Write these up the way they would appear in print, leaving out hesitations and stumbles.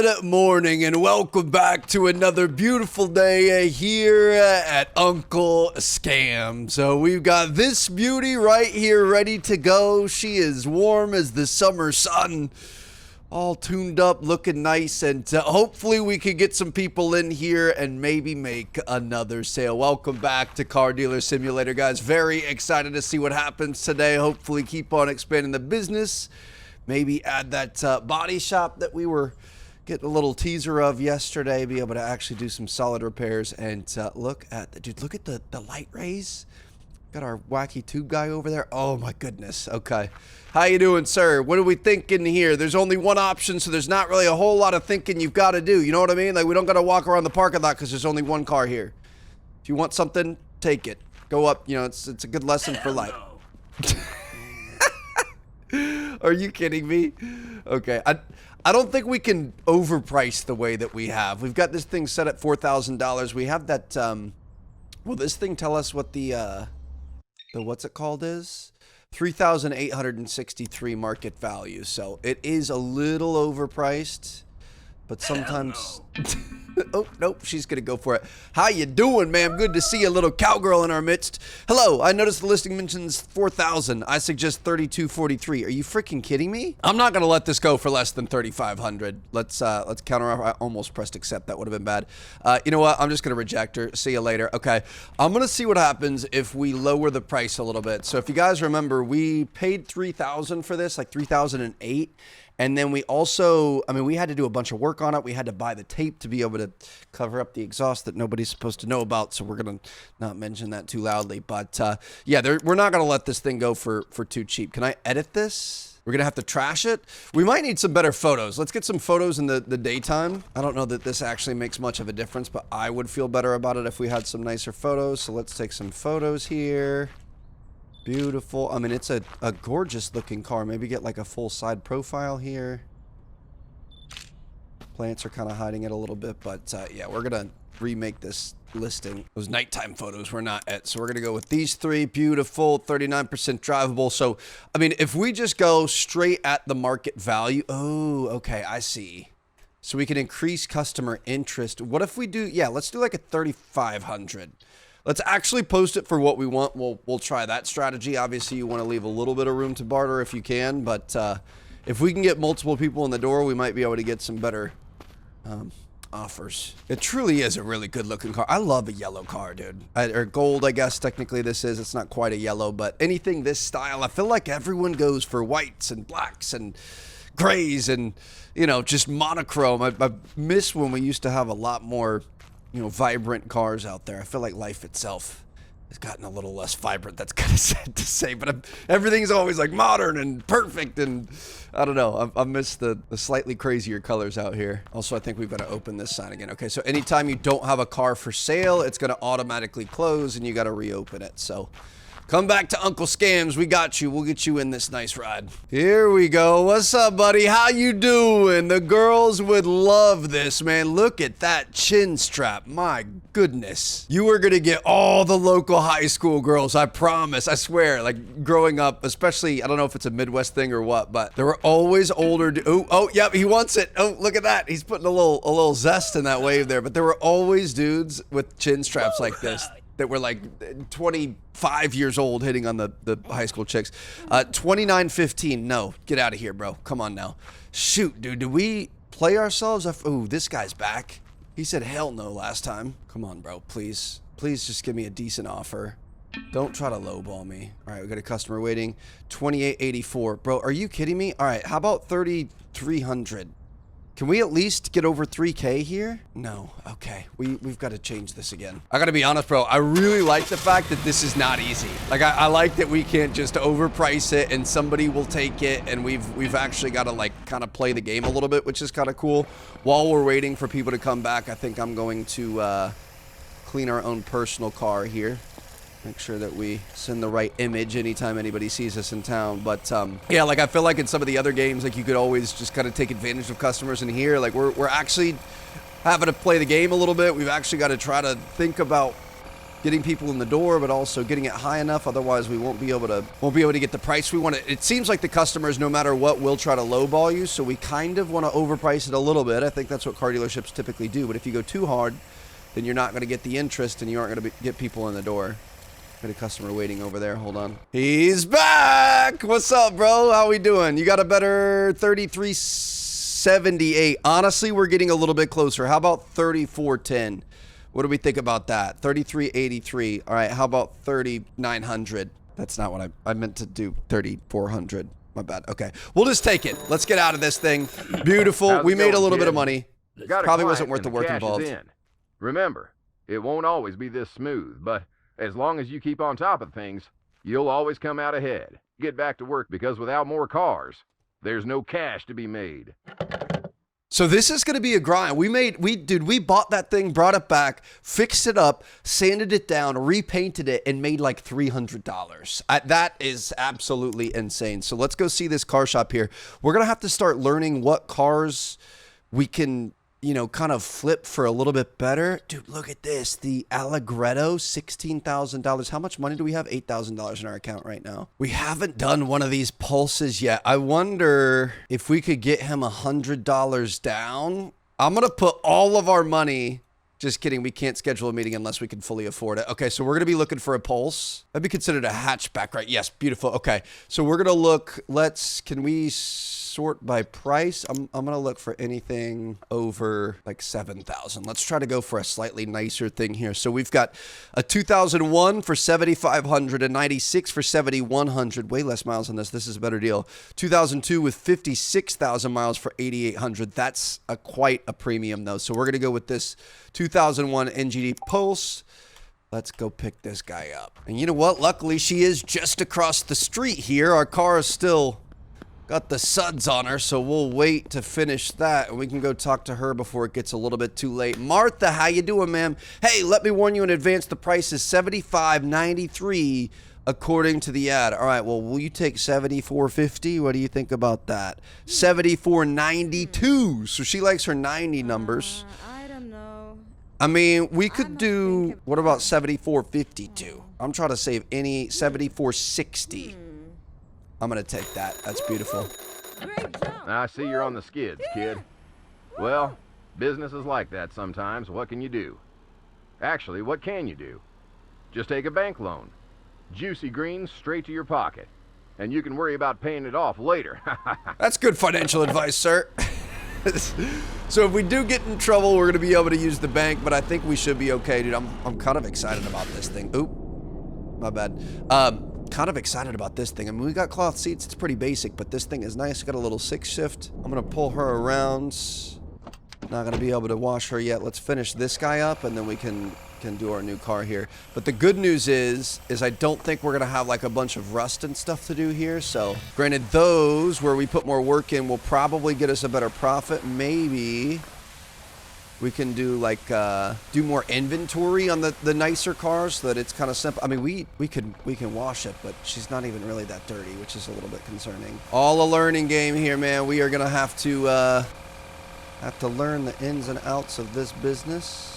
Good morning and welcome back to another beautiful day here at Uncle Scam. So we've got this beauty right here ready to go. She is warm as the summer sun, all tuned up, looking nice, and hopefully we can get some people in here and maybe make another sale. Welcome back to Car Dealer Simulator, guys. Very excited to see what happens today. Hopefully keep on expanding the business. Maybe add that body shop that we were getting a little teaser of yesterday. Be able to actually do some solid repairs. And look at the light rays. Got our wacky tube guy over there. Oh my goodness. Okay. How you doing, sir? What are we thinking here? There's only one option, so there's not really a whole lot of thinking you've got to do. You know what I mean? Like, we don't got to walk around the parking lot because there's only one car here. If you want something, take it. Go up. You know, it's a good lesson for life. Are you kidding me? Okay, I don't think we can overprice the way that we have. We've got this thing set at $4,000. We have that, will this thing tell us what the what's it called is? 3,863 market value. So it is a little overpriced, but sometimes... Oh, nope, she's gonna go for it. How you doing, ma'am? Good to see a little cowgirl in our midst. Hello, I noticed the listing mentions 4,000. I suggest 3,243. Are you freaking kidding me? I'm not gonna let this go for less than 3,500. Let's counter offer. I almost pressed accept. That would have been bad. You know what? I'm just gonna reject her. See you later. Okay, I'm gonna see what happens if we lower the price a little bit. So if you guys remember, we paid 3,000 for this, like 3,008. And then we also, I mean, we had to do a bunch of work on it. We had to buy the tape to be able to cover up the exhaust that nobody's supposed to know about. So we're going to not mention that too loudly. But yeah, we're not going to let this thing go for too cheap. Can I edit this? We're going to have to trash it. We might need some better photos. Let's get some photos in the daytime. I don't know that this actually makes much of a difference, but I would feel better about it if we had some nicer photos. So let's take some photos here. Beautiful. I mean, it's a gorgeous looking car. Maybe get like a full side profile here. Plants are kind of hiding it a little bit, but yeah, we're going to remake this listing. Those nighttime photos we're not at. So we're going to go with these three. Beautiful, 39% drivable. So, I mean, if we just go straight at the market value. Oh, okay. I see. So we can increase customer interest. What if we do, yeah, let's do like a 3,500. Let's actually post it for what we want. We'll try that strategy. Obviously, you want to leave a little bit of room to barter if you can, but if we can get multiple people in the door, we might be able to get some better offers. It truly is a really good looking car. I love a yellow car, dude. Or gold, I guess technically this is. It's not quite a yellow, but anything this style, I feel like everyone goes for whites and blacks and grays and, you know, just monochrome. I miss when we used to have a lot more, you know, vibrant cars out there. I feel like life itself has gotten a little less vibrant. That's kind of sad to say, but everything's always like modern and perfect, and I don't know. I miss the slightly crazier colors out here. Also, I think we've got to open this sign again. Okay, so anytime you don't have a car for sale, it's going to automatically close, and you got to reopen it. So come back to Uncle Scams. We got you. We'll get you in this nice ride. Here we go. What's up, buddy? How you doing? The girls would love this, man. Look at that chin strap. My goodness. You are going to get all the local high school girls. I promise. I swear. Like, growing up, especially, I don't know if it's a Midwest thing or what, but there were always older... Oh, yep, he wants it. Oh, look at that. He's putting a little zest in that wave there. But there were always dudes with chin straps like this that were like 25 years old hitting on the high school chicks. 2915. No, get out of here, bro. Come on now. Shoot, dude. Do we play ourselves? Ooh, this guy's back. He said hell no last time. Come on, bro. Please. Please just give me a decent offer. Don't try to lowball me. All right, we got a customer waiting. 2884. Bro, are you kidding me? All right, how about 3,300? Can we at least get over 3K here? No. Okay. We've got to change this again. I got to be honest, bro. I really like the fact that this is not easy. Like, I like that we can't just overprice it and somebody will take it, and we've actually got to, like, kind of play the game a little bit, which is kind of cool. While we're waiting for people to come back, I think I'm going to clean our own personal car here. Make sure that we send the right image anytime anybody sees us in town. But yeah, like I feel like in some of the other games, like you could always just kind of take advantage of customers. And here, like we're actually having to play the game a little bit. We've actually got to try to think about getting people in the door, but also getting it high enough. Otherwise, we won't be able to get the price we want. It seems like the customers, no matter what, will try to lowball you. So we kind of want to overprice it a little bit. I think that's what car dealerships typically do. But if you go too hard, then you're not going to get the interest and you aren't going to get people in the door. Got a customer waiting over there. Hold on. He's back. What's up, bro? How we doing? You got a better 3378. Honestly, we're getting a little bit closer. How about 3410? What do we think about that? 3383. All right. How about 3900? That's not what I meant to do. 3400. My bad. Okay. We'll just take it. Let's get out of this thing. Beautiful. We made a little bit of money. Probably wasn't worth the work involved. Remember, it won't always be this smooth, but as long as you keep on top of things, you'll always come out ahead. Get back to work, because without more cars, there's no cash to be made. So this is going to be a grind. We bought that thing, brought it back, fixed it up, sanded it down, repainted it, and made like $300. That is absolutely insane. So let's go see this car shop here. We're going to have to start learning what cars we can, kind of flip for a little bit better. Dude, look at this. The Allegretto, $16,000. How much money do we have? $8,000 in our account right now. We haven't done one of these Pulses yet. I wonder if we could get him $100 down. I'm going to put all of our money. Just kidding. We can't schedule a meeting unless we can fully afford it. Okay, so we're going to be looking for a Pulse. That'd be considered a hatchback, right? Yes, beautiful. Okay, so we're going to look. Can we sort by price? I'm going to look for anything over like 7,000. Let's try to go for a slightly nicer thing here. So we've got a 2001 for 7,500, a 96 for 7,100. Way less miles on this. This is a better deal. 2002 with 56,000 miles for 8,800. That's quite a premium though. So we're going to go with this 2001 NGD Pulse. Let's go pick this guy up. And you know what? Luckily, she is just across the street here. Our car is still got the suds on her, so we'll wait to finish that, and we can go talk to her before it gets a little bit too late. Martha, how you doing, ma'am? Hey, let me warn you in advance, the price is $75.93 according to the ad. All right, well, will you take $74.50? What do you think about that? $74.92. So she likes her 90 numbers. I don't know. I mean, we could do, what about $74.52? I'm trying to save any $74.60. I'm going to take that. That's beautiful. Great job. I see you're on the skids, kid. Well, business is like that sometimes. What can you do? Actually, what can you do? Just take a bank loan. Juicy greens straight to your pocket. And you can worry about paying it off later. That's good financial advice, sir. So if we do get in trouble, we're going to be able to use the bank, but I think we should be okay, dude. I'm kind of excited about this thing. Oop. My bad. Kind of excited about this thing. I mean, we got cloth seats. It's pretty basic, but this thing is nice. Got a little 6-shift. I'm going to pull her around. Not going to be able to wash her yet. Let's finish this guy up, and then we can do our new car here. But the good news is I don't think we're going to have like a bunch of rust and stuff to do here. So granted, those where we put more work in will probably get us a better profit. Maybe we can do like do more inventory on the nicer cars so that it's kind of simple. I mean, we can wash it, but she's not even really that dirty, which is a little bit concerning. All a learning game here, man. We are gonna have to learn the ins and outs of this business.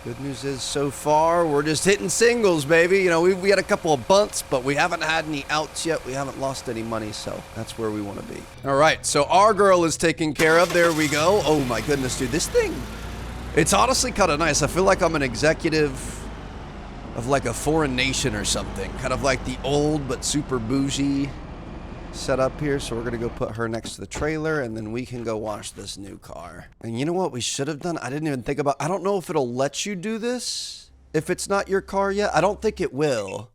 Good news is so far we're just hitting singles, baby. You know, we had a couple of bunts, but we haven't had any outs yet. We haven't lost any money, so that's where we want to be. All right, so our girl is taken care of. There we go. Oh my goodness, dude, this thing, it's honestly kind of nice. I feel like I'm an executive of like a foreign nation or something, kind of like the old but super bougie setup here. So we're gonna go put her next to the trailer, and then we can go wash this new car. And you know what we should have done? I didn't even think about, I don't know if it'll let you do this if it's not your car yet. I don't think it will.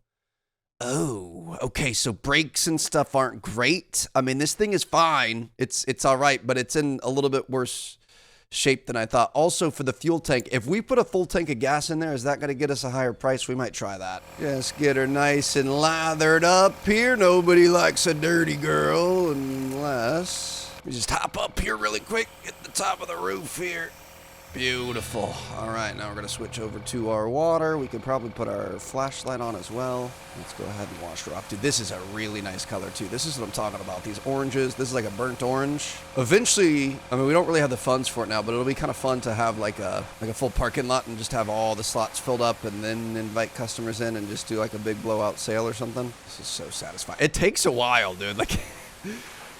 Oh, okay, so brakes and stuff aren't great. I mean, this thing is fine, it's all right, but it's in a little bit worse shape than I thought. Also, for the fuel tank, if we put a full tank of gas in there, is that going to get us a higher price? We might try that. Just get her nice and lathered up here. Nobody likes a dirty girl unless we just hop up here really quick, get the top of the roof here. Beautiful. All right, now we're going to switch over to our water. We could probably put our flashlight on as well. Let's go ahead and wash her off. Dude, this is a really nice color, too. This is what I'm talking about. These oranges. This is like a burnt orange. Eventually, I mean, we don't really have the funds for it now, but it'll be kind of fun to have like a full parking lot and just have all the slots filled up and then invite customers in and just do like a big blowout sale or something. This is so satisfying. It takes a while, dude. Like,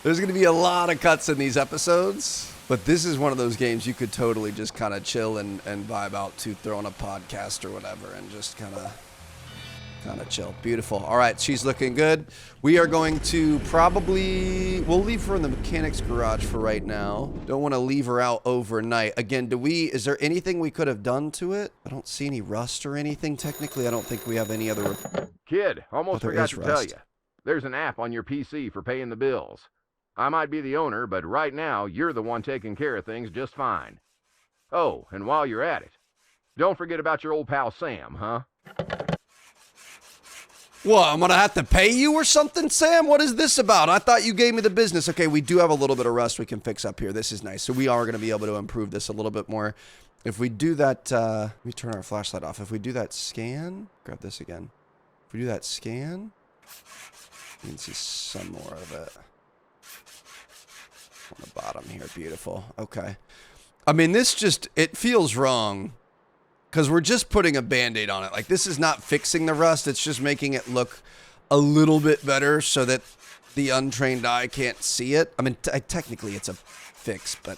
there's going to be a lot of cuts in these episodes. But this is one of those games you could totally just kind of chill and vibe out to, throw on a podcast or whatever and just kind of chill. Beautiful. All right, she's looking good. We are going to we'll leave her in the mechanic's garage for right now. Don't want to leave her out overnight. Again, is there anything we could have done to it? I don't see any rust or anything. Technically, I don't think we have any other... Kid, almost forgot to tell rust. you. There's an app on your PC for paying the bills. I might be the owner, but right now, you're the one taking care of things just fine. Oh, and while you're at it, don't forget about your old pal Sam, huh? What, I'm going to have to pay you or something, Sam? What is this about? I thought you gave me the business. Okay, we do have a little bit of rust we can fix up here. This is nice. So we are going to be able to improve this a little bit more. If we do that, let me turn our flashlight off. If we do that scan, grab this again. If we do that scan, you can see some more of it. On the bottom here. Beautiful. Okay. I mean, it feels wrong because we're just putting a Band-Aid on it. Like, this is not fixing the rust. It's just making it look a little bit better so that the untrained eye can't see it. I mean, technically it's a fix, but,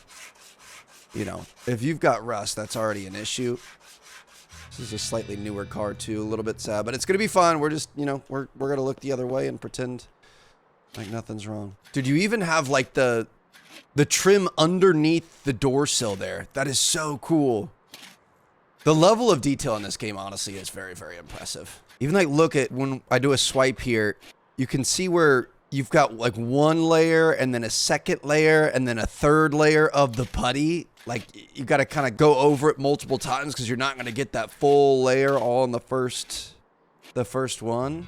you know, if you've got rust, that's already an issue. This is a slightly newer car, too. A little bit sad, but it's going to be fun. We're just, you know, we're going to look the other way and pretend like nothing's wrong. Dude, you even have, like, the trim underneath the door sill there. That is so cool. The level of detail in this game, honestly, is very, very impressive. Even like, look at when I do a swipe here, you can see where you've got like one layer and then a second layer and then a third layer of the putty. Like, you got to kind of go over it multiple times because you're not going to get that full layer all in the first one.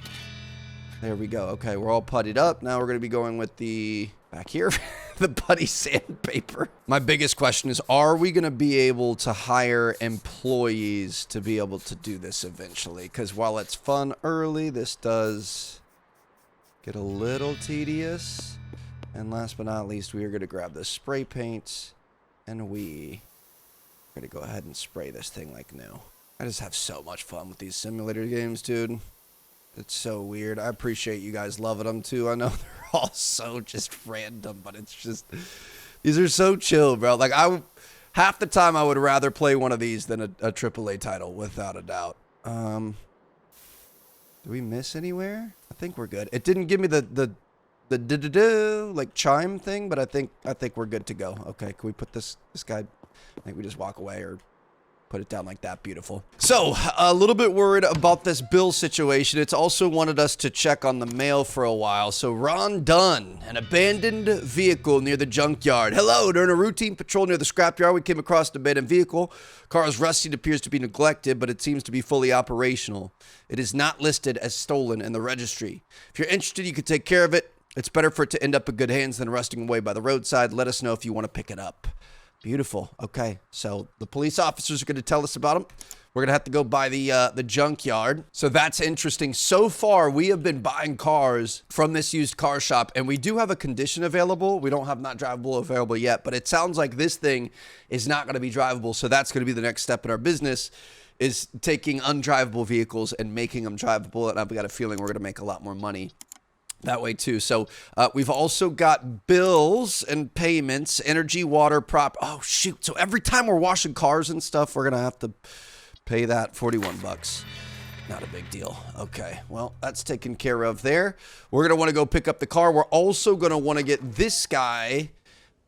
There we go. Okay, we're all puttied up. Now we're going to be going with the, back here, the putty sandpaper. My biggest question is, are we going to be able to hire employees to be able to do this eventually? Because while it's fun early, this does get a little tedious. And last but not least, we are going to grab the spray paint and we are going to go ahead and spray this thing like new. I just have so much fun with these simulator games, dude. It's so weird. I appreciate you guys loving them too. I know they're all so just random, but it's just, these are so chill, bro. Like, half the time I would rather play one of these than a AAA title, without a doubt. Do we miss anywhere? I think we're good. It didn't give me the like chime thing, but I think we're good to go. Okay, can we put this guy? I think we just walk away or put it down like that. Beautiful. So, a little bit worried about this bill situation. It's also wanted us to check on the mail for a while. So, Ron Dunn, an abandoned vehicle near the junkyard. Hello, during a routine patrol near the scrapyard, we came across an abandoned vehicle. Car is rusty and appears to be neglected, but it seems to be fully operational. It is not listed as stolen in the registry. If you're interested, you could take care of it. It's better for it to end up in good hands than rusting away by the roadside. Let us know if you want to pick it up. Beautiful. Okay, so the police officers are going to tell us about them. We're going to have to go by the junkyard. So that's interesting. So far, we have been buying cars from this used car shop, and we do have a condition available. We don't have not drivable available yet, but it sounds like this thing is not going to be drivable. So that's going to be the next step in our business, is taking undrivable vehicles and making them drivable. And I've got a feeling we're going to make a lot more money that way too. So we've also got bills and payments, energy, water, prop. Oh shoot. So every time we're washing cars and stuff, we're going to have to pay that $41. Not a big deal. Okay. Well, that's taken care of there. We're going to want to go pick up the car. We're also going to want to get this guy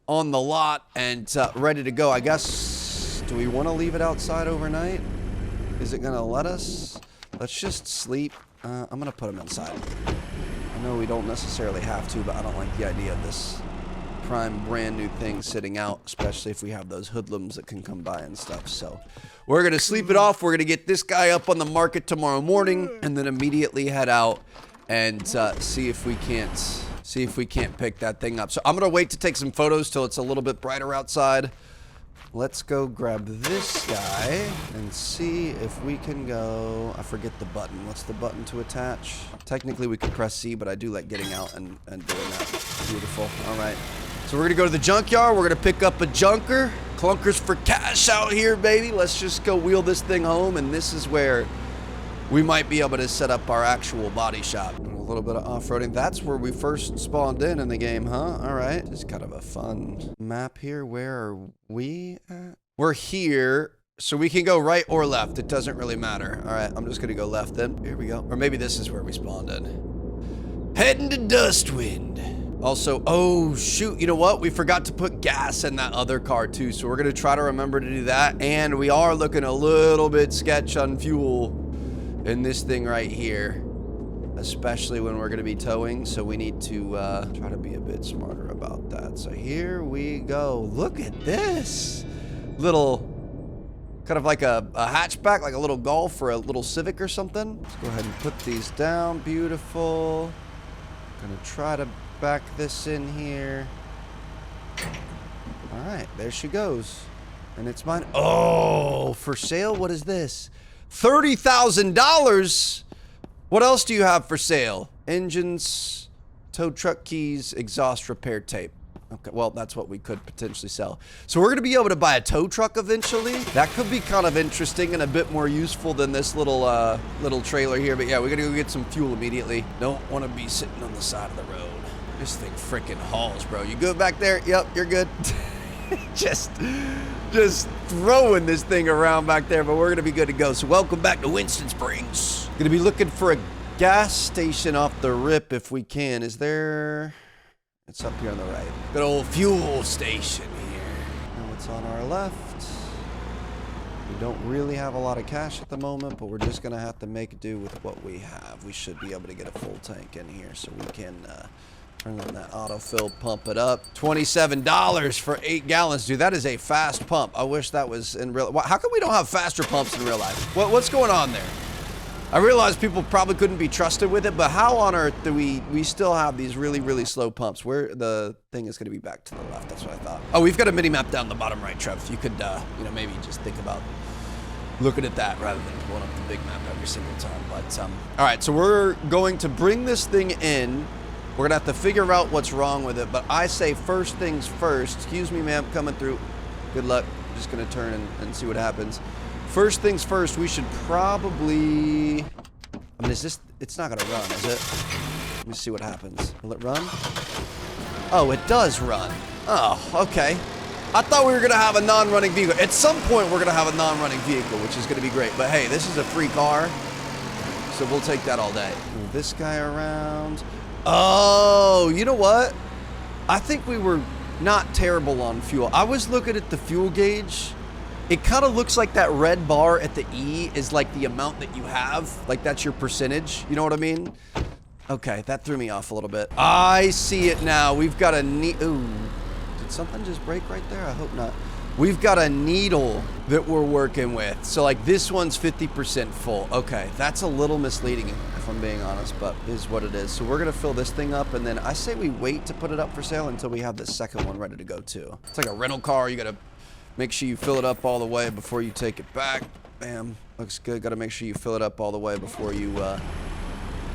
on the lot and ready to go. I guess, do we want to leave it outside overnight? Is it going to let us? Let's just sleep. I'm going to put him inside. I know we don't necessarily have to, but I don't like the idea of this prime brand new thing sitting out, especially if we have those hoodlums that can come by and stuff. So we're going to sleep it off. We're going to get this guy up on the market tomorrow morning and then immediately head out and see if we can't pick that thing up. So I'm going to wait to take some photos till it's a little bit brighter outside. Let's go grab this guy and see if we can go. I forget the button. What's the button to attach? Technically, we could press C, but I do like getting out and doing that. Beautiful. All right. So we're going to go to the junkyard. We're going to pick up a junker. Clunkers for cash out here, baby. Let's just go wheel this thing home. And this is where we might be able to set up our actual body shop. A little bit of off-roading. That's where we first spawned in the game, huh? All right. Just kind of a fun map here. Where are we at? We're here, so we can go right or left. It doesn't really matter. All right, I'm just gonna go left then. Here we go. Or maybe this is where we spawned in. Heading to Dustwind. Also, oh shoot, you know what? We forgot to put gas in that other car too, so we're gonna try to remember to do that. And we are looking a little bit sketch on fuel in this thing right here, especially when we're going to be towing, so we need to try to be a bit smarter about that. So here we go. Look at this little, kind of like a hatchback, like a little Golf or a little Civic or something. Let's go ahead and put these down. Beautiful. Gonna try to back this in here. All right, there she goes. And it's mine. Oh, for sale? What is this? $30,000? What else do you have for sale? Engines, tow truck keys, exhaust repair tape. Okay, well, that's what we could potentially sell. So we're going to be able to buy a tow truck eventually. That could be kind of interesting and a bit more useful than this little little trailer here. But yeah, we're going to go get some fuel immediately. Don't want to be sitting on the side of the road. This thing freaking hauls, bro. You good back there? Yep, you're good. just throwing this thing around back there, but we're going to be good to go. So welcome back to Winston Springs. Going to be looking for a gas station off the rip if we can. Is there... It's up here on the right. Good old fuel station here. And what's on our left? We don't really have a lot of cash at the moment, but we're just going to have to make do with what we have. We should be able to get a full tank in here so we can turn on that autofill, pump it up. $27 for 8 gallons. Dude, that is a fast pump. I wish that was in real... How come we don't have faster pumps in real life? What's going on there? I realize people probably couldn't be trusted with it, but how on earth do we still have these really, really slow pumps? Where the thing is going to be back to the left. That's what I thought. Oh, we've got a mini map down the bottom right, Trev. You could, you know, maybe just think about looking at that rather than pulling up the big map every single time. But, all right, so we're going to bring this thing in. We're going to have to figure out what's wrong with it, but I say first things first. Excuse me, ma'am, coming through. Good luck. I'm just going to turn and see what happens. First things first, we should probably... I mean, is this... It's not going to run, is it? Let me see what happens. Will it run? Oh, it does run. Oh, okay. I thought we were going to have a non-running vehicle. At some point, we're going to have a non-running vehicle, which is going to be great. But hey, this is a free car, so we'll take that all day. Move this guy around. Oh, you know what? I think we were not terrible on fuel. I was looking at the fuel gauge. It kind of looks like that red bar at the E is like the amount that you have. Like that's your percentage. You know what I mean? Okay, that threw me off a little bit. I see it now. We've got a ooh, did something just break right there? I hope not. We've got a needle that we're working with. So like this one's 50% full. Okay, that's a little misleading if I'm being honest, but it is what it is. So we're gonna fill this thing up and then I say we wait to put it up for sale until we have the second one ready to go too. It's like a rental car. You gotta make sure you fill it up all the way before you take it back. Bam, looks good. Got to make sure you fill it up all the way before you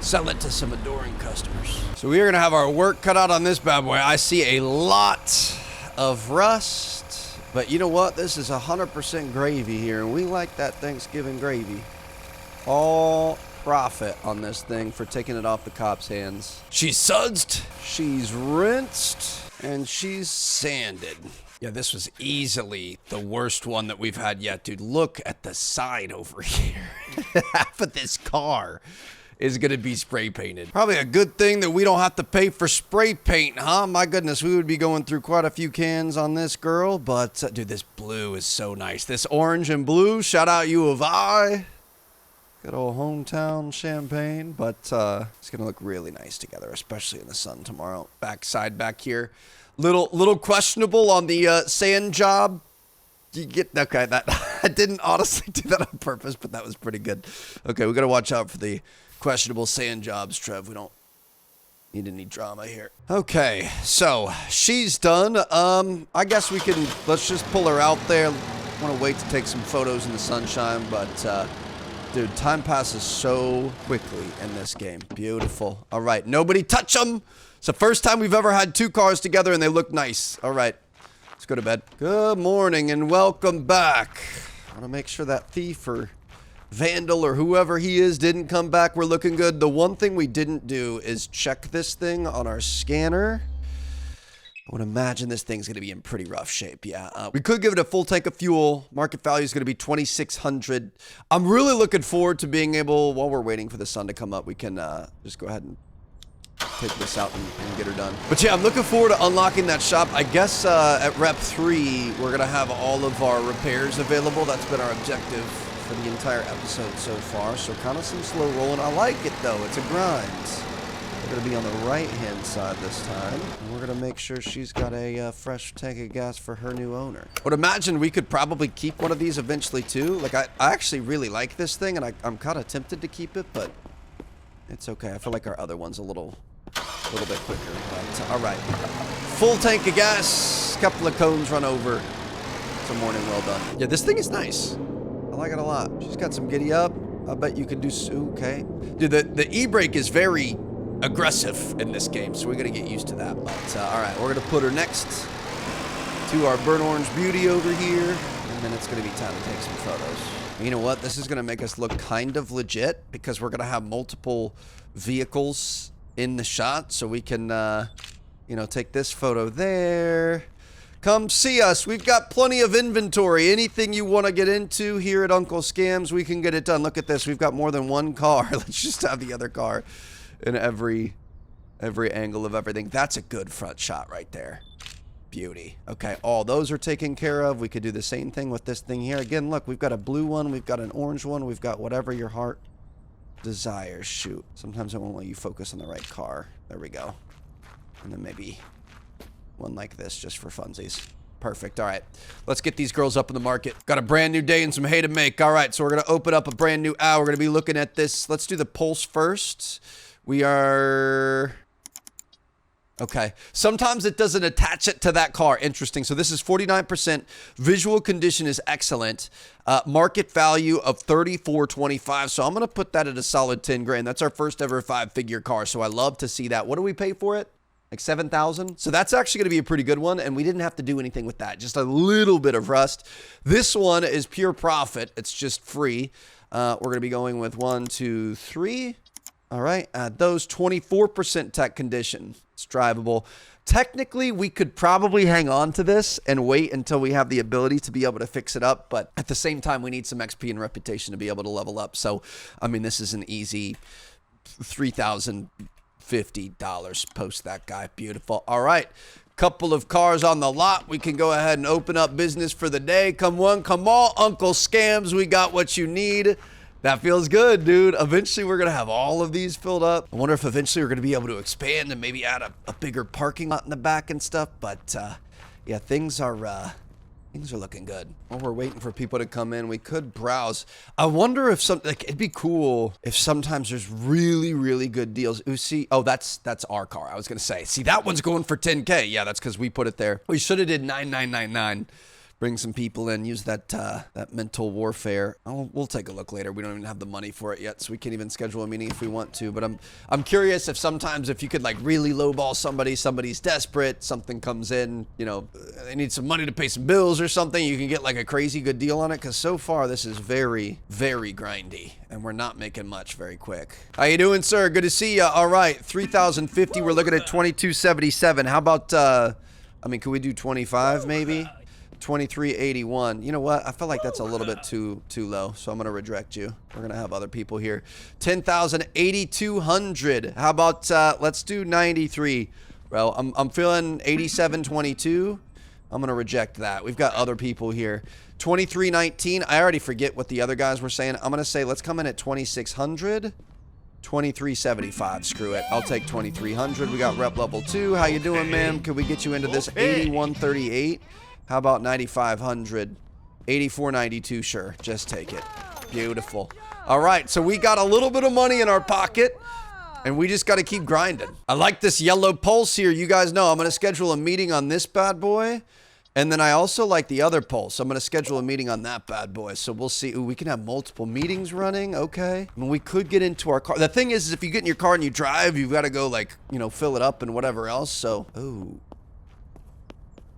sell it to some adoring customers. So we are going to have our work cut out on this bad boy. I see a lot of rust, but you know what? This is 100% gravy here, and we like that Thanksgiving gravy. All profit on this thing for taking it off the cops' hands. She's sudsed, she's rinsed, and she's sanded. Yeah, this was easily the worst one that we've had yet, dude. Look at the side over here. Half of this car is going to be spray painted. Probably a good thing that we don't have to pay for spray paint, huh? My goodness, we would be going through quite a few cans on this girl. But, dude, this blue is so nice. This orange and blue, shout out U of I. Good old hometown champagne. But it's going to look really nice together, especially in the sun tomorrow. Backside back here. Little questionable on the sand job. You get okay? That I didn't honestly do that on purpose, but that was pretty good. Okay, we gotta watch out for the questionable sand jobs, Trev. We don't Need any drama here. Okay, so she's done. I guess we can, let's just pull her out there. Want to wait to take some photos in the sunshine, but dude, time passes so quickly in this game. Beautiful. All right, nobody touch them. It's the first time we've ever had 2 cars together and they look nice. All right, let's go to bed. Good morning and welcome back. I want to make sure that thief or vandal or whoever he is didn't come back. We're looking good. The one thing we didn't do is check this thing on our scanner. I would imagine this thing's going to be in pretty rough shape. Yeah, we could give it a full tank of fuel. Market value is going to be $2,600. I'm really looking forward to being able, while we're waiting for the sun to come up, we can just go ahead and take this out and get her done. But yeah, I'm looking forward to unlocking that shop. I guess at Rep 3, we're going to have all of our repairs available. That's been our objective for the entire episode so far. So kind of some slow rolling. I like it though. It's a grind. We're going to be on the right-hand side this time. And we're going to make sure she's got a fresh tank of gas for her new owner. I would imagine we could probably keep one of these eventually too. Like, I actually really like this thing, and I'm kind of tempted to keep it, but it's okay. I feel like our other one's a little bit quicker. But, all right. Full tank of gas. Couple of cones run over. It's a morning well done. Yeah, this thing is nice. I like it a lot. She's got some giddy up. I bet you could do... Okay. Dude, the e-brake is very aggressive in this game, so we're gonna get used to that. But all right, we're gonna put her next to our burnt orange beauty over here, and then it's gonna be time to take some photos. You know what? This is gonna make us look kind of legit because we're gonna have multiple vehicles in the shot, so we can you know, take this photo there. Come see us. We've got plenty of inventory. Anything you want to get into here at Uncle Scams, we can get it done. Look at this. We've got more than one car. Let's just have the other car in every angle of everything. That's a good front shot right there. Beauty. Okay, all those are taken care of. We could do the same thing with this thing here. Again, look, we've got a blue one. We've got an orange one. We've got whatever your heart desires. Shoot. Sometimes I won't let you focus on the right car. There we go. And then maybe one like this just for funsies. Perfect. All right. Let's get these girls up in the market. Got a brand new day and some hay to make. All right. So we're going to open up a brand new hour. We're going to be looking at this. Let's do the pulse first. We are... Okay. Sometimes it doesn't attach it to that car. Interesting. So this is 49%. Visual condition is excellent. Market value of $34.25. So I'm going to put that at a solid 10 grand. That's our first ever 5-figure car. So I love to see that. What do we pay for it? Like 7,000. So that's actually going to be a pretty good one. And we didn't have to do anything with that. Just a little bit of rust. This one is pure profit. It's just free. We're going to be going with 1, 2, 3. All right. Those 24% tech condition. It's drivable. Technically, we could probably hang on to this and wait until we have the ability to be able to fix it up. But at the same time, we need some XP and reputation to be able to level up. So, I mean, this is an easy $3,050. Post that guy. Beautiful. All right. Couple of cars on the lot. We can go ahead and open up business for the day. Come one, come all. Uncle Scams, we got what you need. That feels good, dude. Eventually, we're going to have all of these filled up. I wonder if eventually we're going to be able to expand and maybe add a bigger parking lot in the back and stuff. But, yeah, things are looking good. While we're waiting for people to come in, we could browse. I wonder if it'd be cool if sometimes there's really, really good deals. Ooh, oh, that's our car. I was going to say, see, that one's going for 10K. Yeah, that's because we put it there. We should have did 9,999. Bring some people in, use that mental warfare. We'll take a look later. We don't even have the money for it yet, so we can't even schedule a meeting if we want to. But I'm curious if sometimes if you could like really lowball somebody's desperate, something comes in, you know, they need some money to pay some bills or something, you can get like a crazy good deal on it. Because so far this is very, very grindy, and we're not making much very quick. How you doing, sir? Good to see you. All right, 3,050. We're looking at 2277. How about I mean, could we do 25 maybe? 2381. You know what? I feel like that's a little bit too low, so I'm gonna reject you. We're gonna have other people here. 10,000, 8,200. How about let's do 93. Well, I'm feeling 8722. I'm gonna reject that. We've got other people here. 2319. I already forget what the other guys were saying. I'm gonna say let's come in at 2600. 2375. Screw it. I'll take 2300. We got rep level 2. How you doing, ma'am? Could we get you into this 8138? How about 9,500? 8492, sure. Just take it. Beautiful. All right, so we got a little bit of money in our pocket. And we just got to keep grinding. I like this yellow pulse here. You guys know I'm going to schedule a meeting on this bad boy. And then I also like the other pulse. I'm going to schedule a meeting on that bad boy. So we'll see. Ooh, we can have multiple meetings running. Okay. I mean, we could get into our car. The thing is if you get in your car and you drive, you've got to go like, you know, fill it up and whatever else. So, ooh.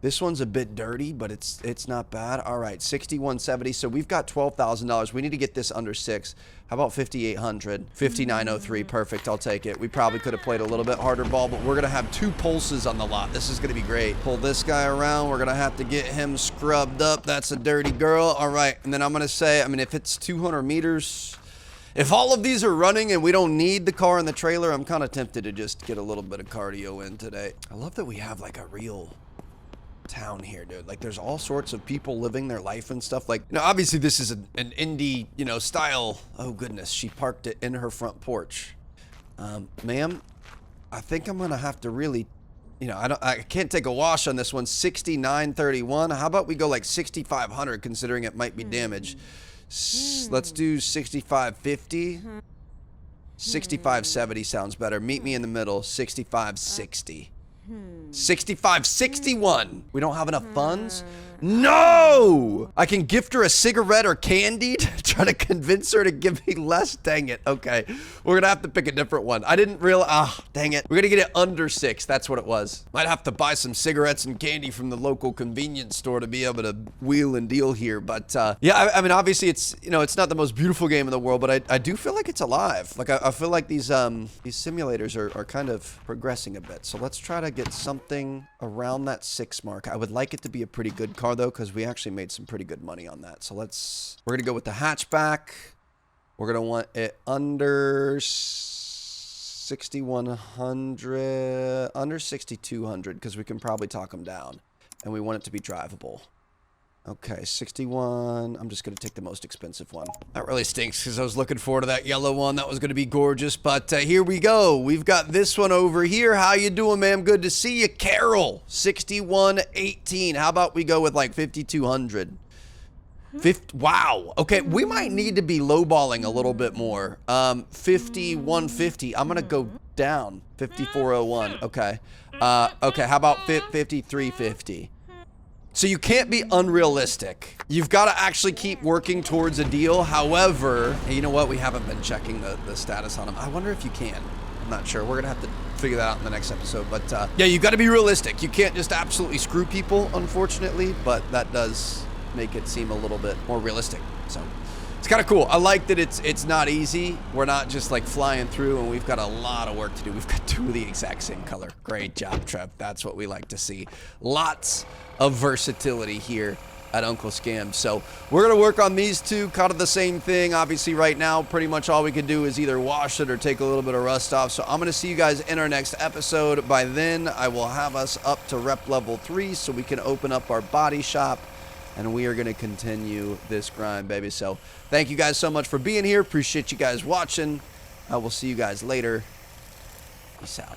This one's a bit dirty, but it's not bad. All right, 6170. So we've got $12,000. We need to get this under 6. How about 5,800? 5,903. Perfect. I'll take it. We probably could have played a little bit harder ball, but we're going to have 2 pulses on the lot. This is going to be great. Pull this guy around. We're going to have to get him scrubbed up. That's a dirty girl. All right. And then I'm going to say, I mean, if it's 200 meters, if all of these are running and we don't need the car and the trailer, I'm kind of tempted to just get a little bit of cardio in today. I love that we have like a real town here, dude. Like there's all sorts of people living their life and stuff. Like, you know, obviously this is an indie, you know, style. Oh goodness, she parked it in her front porch. Ma'am, I think I'm gonna have to really, you know, I can't take a wash on this one. 6931. How about we go like 6500, considering it might be damaged. Let's do 6550. 6570 sounds better. Meet me in the middle. 6560. 6561. We don't have enough funds? No! I can gift her a cigarette or candy to try to convince her to give me less. Dang it. Okay. We're gonna have to pick a different one. I didn't realize. Dang it. We're gonna get it under 6. That's what it was. Might have to buy some cigarettes and candy from the local convenience store to be able to wheel and deal here. But yeah, I mean, obviously it's, you know, it's not the most beautiful game in the world, but I do feel like it's alive. Like I feel like these simulators are kind of progressing a bit. So let's try to get something around that 6 mark. I would like it to be a pretty good car though, because we actually made some pretty good money on that. So we're gonna go with the hatchback. We're gonna want it under 6,100, under 6,200, because we can probably talk them down, and we want it to be drivable. Okay, 61. I'm just going to take the most expensive one. That really stinks because I was looking forward to that yellow one. That was going to be gorgeous, but here we go. We've got this one over here. How you doing, ma'am? Good to see you. Carol, 6118. How about we go with like 5,200? Wow. Okay, we might need to be lowballing a little bit more. 5,150. I'm going to go down. 5,401. Okay. Okay, how about 5,350? So you can't be unrealistic. You've got to actually keep working towards a deal. However, you know what? We haven't been checking the status on them. I wonder if you can. I'm not sure. We're going to have to figure that out in the next episode. But yeah, you've got to be realistic. You can't just absolutely screw people, unfortunately. But that does make it seem a little bit more realistic. So it's kind of cool. I like that it's not easy. We're not just like flying through, and we've got a lot of work to do. We've got 2 of the exact same color. Great job, Trev. That's what we like to see. Lots of versatility here at Uncle Scam. So we're going to work on these 2, kind of the same thing. Obviously right now, pretty much all we can do is either wash it or take a little bit of rust off. So I'm going to see you guys in our next episode. By then, I will have us up to rep level 3 so we can open up our body shop. And we are going to continue this grind, baby. So thank you guys so much for being here. Appreciate you guys watching. I will see you guys later. Peace out.